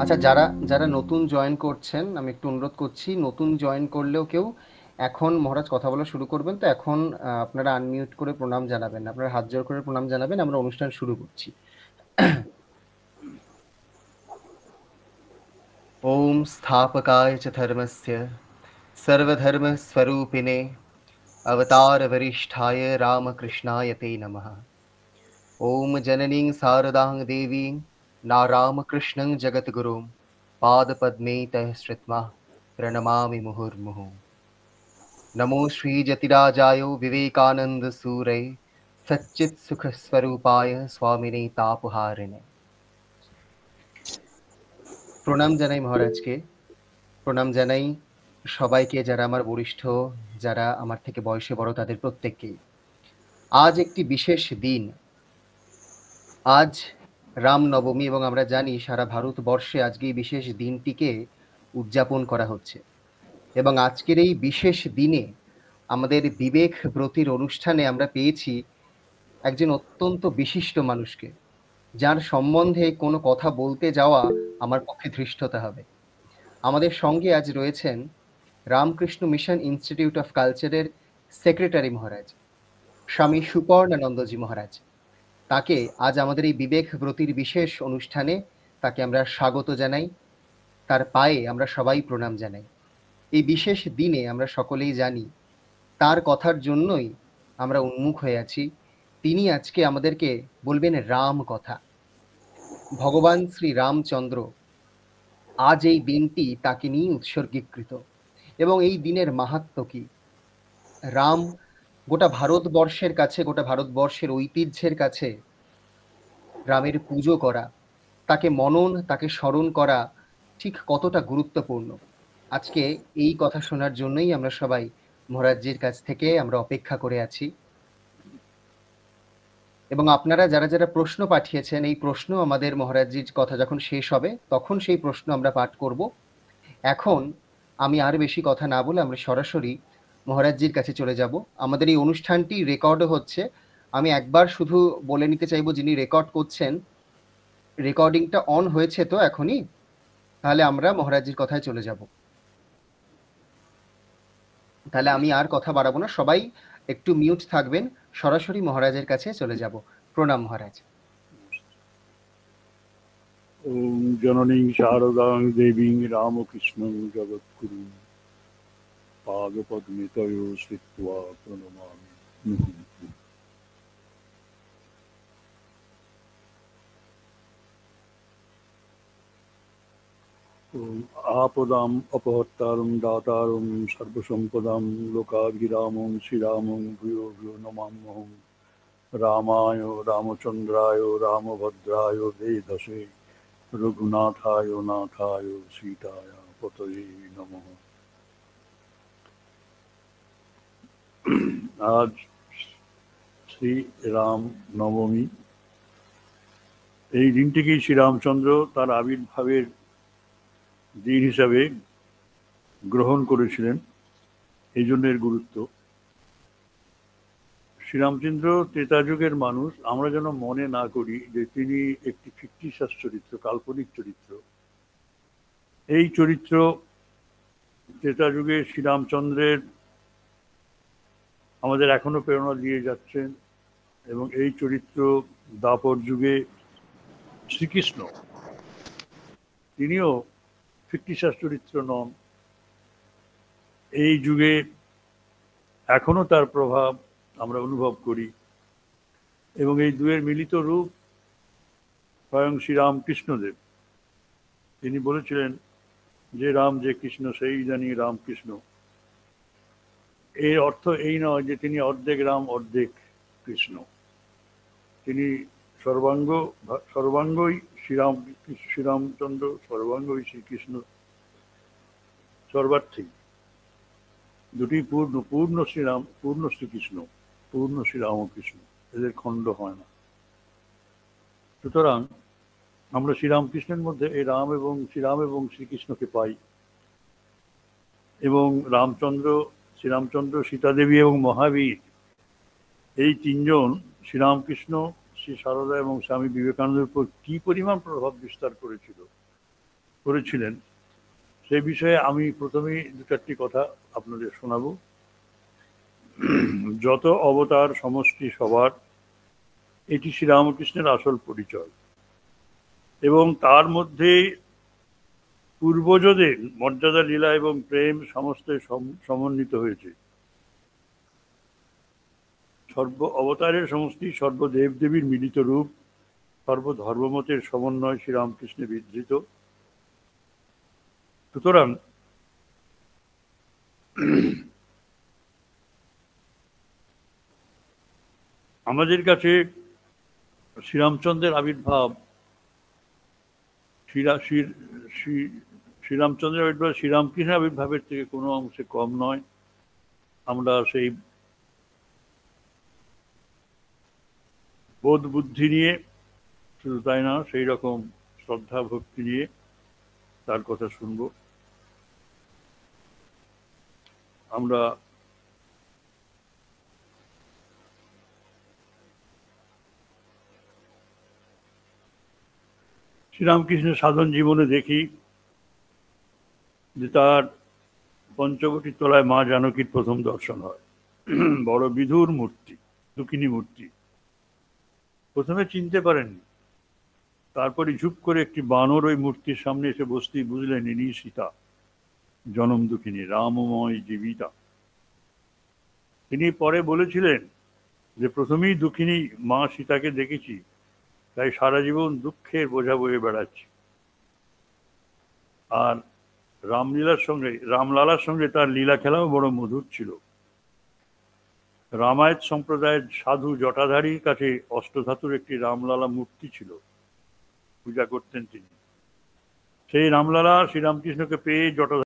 আচ্ছা, যারা যারা নতুন জয়েন করছেন আমি একটু অনুরোধ করছি, নতুন জয়েন করলেও কেউ এখন মহারাজ কথা বলা শুরু করবেন, তো এখন আপনারা আনমিউট করে প্রণাম জানাবেন, আপনারা হাত জোড় করে প্রণাম জানাবেন, আমরা অনুষ্ঠান শুরু করছি। ওম স্থাপকায় চ ধর্মস্য सर्वधर्म स्वरूपिणे अवतार वरिष्ठाय रामकृष्णाय ते नमः। ओम जननीं शारदां देवीं नारामकृष्णं जगद्गुरुं पादपद्मे तः श्रित्वा प्रणमामि मुहुर्मुहुः। नमो श्रीजतिराजाय विवेकानन्दसूरये सच्चित्सुखस्वरूपाय स्वामिने तापहारिणे। প্রণাম জানাই মহারাজকে, প্রণাম জানাই সবাইকে, যারা আমার বরিষ্ঠ, যারা আমার থেকে বয়সে বড়, তাদের প্রত্যেককেই। আজ একটি বিশেষ দিন, আজ রামনবমী, এবং আমরা জানি সারা ভারতবর্ষে আজকে এই বিশেষ দিনটিকে উদযাপন করা হচ্ছে। এবং আজকের এই বিশেষ দিনে আমাদের বিবেক ব্রতির অনুষ্ঠানে আমরা পেয়েছি একজন অত্যন্ত বিশিষ্ট মানুষকে, যার সম্বন্ধে কোনো কথা বলতে যাওয়া আমার পক্ষে ধৃষ্টতা হবে। আমাদের সঙ্গে আজ রয়েছেন রামকৃষ্ণ মিশন ইনস্টিটিউট অফ কালচারের সেক্রেটারি মহারাজ স্বামী সুপর্ণানন্দজি মহারাজ। তাকে আজ আমাদের এই বিবেক ব্রতির বিশেষ অনুষ্ঠানে তাকে আমরা স্বাগত জানাই, তার পায়ে আমরা সবাই প্রণাম জানাই। এই বিশেষ দিনে আমরা সকলেই জানি তার কথার জন্যই আমরা উন্মুখ হয়ে আছি। তিনি আজকে আমাদেরকে বলবেন রাম কথা। ভগবান শ্রী রামচন্দ্র, আজ এই দিনটি তাকে নিয়ে উৎসর্গীকৃত, এবং এই দিনের মাহাত্ম্য কি। রাম গোটা ভারতবর্ষের কাছে, গোটা ভারতবর্ষের ঐতিহ্যের কাছে রামের পুজো করা, তাকে মনন, তাকে স্মরণ করা ঠিক কতটা গুরুত্বপূর্ণ, আজকে এই কথা শোনার জন্যই আমরা সবাই মহারাজজির কাছ থেকে আমরা অপেক্ষা করে আছি। এবং আপনারা যারা যারা প্রশ্ন পাঠিয়েছেন, এই প্রশ্ন আমাদের মহারাজজির কথা যখন শেষ হবে তখন সেই প্রশ্ন আমরা পাঠ করব। এখন আমি আর বেশি কথা না বলে আমরা সরাসরি মহারাজজির কাছে চলে যাব। আমাদের এই অনুষ্ঠানটি রেকর্ডও হচ্ছে। আমি একবার শুধু বলে নিতে চাইবো, যিনি রেকর্ড করছেন, রেকর্ডিংটা অন হয়েছে তো এখনই? তাহলে আমরা মহারাজজির কথায় চলে যাব। তাহলে আমি আর কথা বাড়াবো না, সবাই একটু মিউট থাকবেন, সরাসরি মহারাজের কাছে চলে যাব। প্রণাম মহারাজ। ওম জননীং শারদাং দেবীং রামকৃষ্ণং জগৎগুরু পাদপদ্মে তয় শ্রিত্বা প্রণমামি মুহুর্মুহুঃ। ওম আপদাম অপহর্তারং দাতারং সর্বসম্পদাং লোকাভিরামং শ্রীরামং ভূয়ো ভূয়ো নমাম্যহং। রামায় রামচন্দ্রায় রামভদ্রায় বেদসে রঘুনাথায় নাথায় সীতায় পতয়ে নমঃ। আজ শ্রী রাম নবমী। এই দিনটিকেই শ্রীরামচন্দ্র তার আবির্ভাবের দিন হিসাবে গ্রহণ করেছিলেন, এই জন্য এর গুরুত্ব। শ্রীরামচন্দ্র ত্রেতাযুগের মানুষ। আমরা যেন মনে না করি যে তিনি একটি ফিকটিশাস চরিত্র, কাল্পনিক চরিত্র। এই চরিত্র ত্রেতাযুগে শ্রীরামচন্দ্রের আমাদের এখনো প্রেরণা দিয়ে যাচ্ছেন, এবং এই চরিত্র দ্বাপর যুগে শ্রীকৃষ্ণ, তিনিও ফিকটিশাস চরিত্র নন। এই যুগে এখনো তার প্রভাব আমরা অনুভব করি, এবং এই দুয়ের মিলিত রূপ স্বয়ং শ্রীরামকৃষ্ণদেব। তিনি বলেছিলেন যে রাম যে কৃষ্ণ সেই জানি রামকৃষ্ণ। এর অর্থ এই নয় যে তিনি অর্ধেক রাম অর্ধেক কৃষ্ণ। তিনি সর্বাঙ্গই শ্রীরামচন্দ্র, সর্বাঙ্গই শ্রীকৃষ্ণ, সর্বার্থেই দুটি পূর্ণ, পূর্ণ শ্রীরাম, পূর্ণ শ্রীকৃষ্ণ, পূর্ণ শ্রীরামকৃষ্ণ, এদের খণ্ড হয় না। সুতরাং আমরা শ্রীরামকৃষ্ণের মধ্যে এই রাম এবং শ্রীকৃষ্ণকে পাই। এবং শ্রীরামচন্দ্র, সীতাদেবী এবং মহাবীর, এই তিনজন শ্রীরামকৃষ্ণ, শ্রী সারদা এবং স্বামী বিবেকানন্দের উপর কি পরিমাণ প্রভাব বিস্তার করেছিল করেছিলেন, সে বিষয়ে আমি প্রথমেই দু চারটি কথা আপনাদের শোনাবো। যত অবতার সমষ্টি সবার, এটি শ্রীরামকৃষ্ণের আসল পরিচয়, এবং তার মধ্যে পূর্বজদের মর্যাদা, লীলা এবং প্রেম সমস্ত সমন্বিত হয়েছে। সর্ব অবতারের সমষ্টি, সর্বদেব দেবীর মিলিত রূপ, সর্বধর্মমতের সমন্বয় শ্রীরামকৃষ্ণে বিধৃত। সুতরাং আমাদের কাছে শ্রীরামচন্দ্রের আবির্ভাব, শ্রীরামচন্দ্রের আবির্ভাব শ্রীরামকৃষ্ণের আবির্ভাবের থেকে কোনো অংশে কম নয়। আমরা সেই বোধ বুদ্ধি নিয়ে, শুধু তাই না, সেই রকম শ্রদ্ধা ভক্তি নিয়ে তার কথা শুনব। আমরা শ্রীরামকৃষ্ণের সাধন জীবনে দেখি যে তার পঞ্চবটির তলায় মা জানকীর প্রথম দর্শন হয়। বড় বিধুর মূর্তি, দুঃখিনী মূর্তি। প্রথমে চিনতে পারেননি, তারপরে ঝুপ করে একটি বানর ওই মূর্তির সামনে এসে বসতেই বুঝলেন ইনি সীতা, জনম দুঃখিনী, রামময় জীবিতা। তিনি পরে বলেছিলেন যে প্রথমেই দুঃখিনী মা সীতাকে দেখেছি, তাই সারা জীবন দুঃখের বোঝা বয়ে বেড়াচ্ছি। আর রামলালার সঙ্গে তার লীলা খেলাও বড় মধুর ছিল। রামায়ত সম্প্রদায়ের সাধু জটাধারীর কাছে অষ্টধাতুর একটি রামলালা মূর্তি ছিল, পূজা করতেন তিনি। সেই রামলালা শ্রীরামকৃষ্ণকে পেয়ে জটাধারী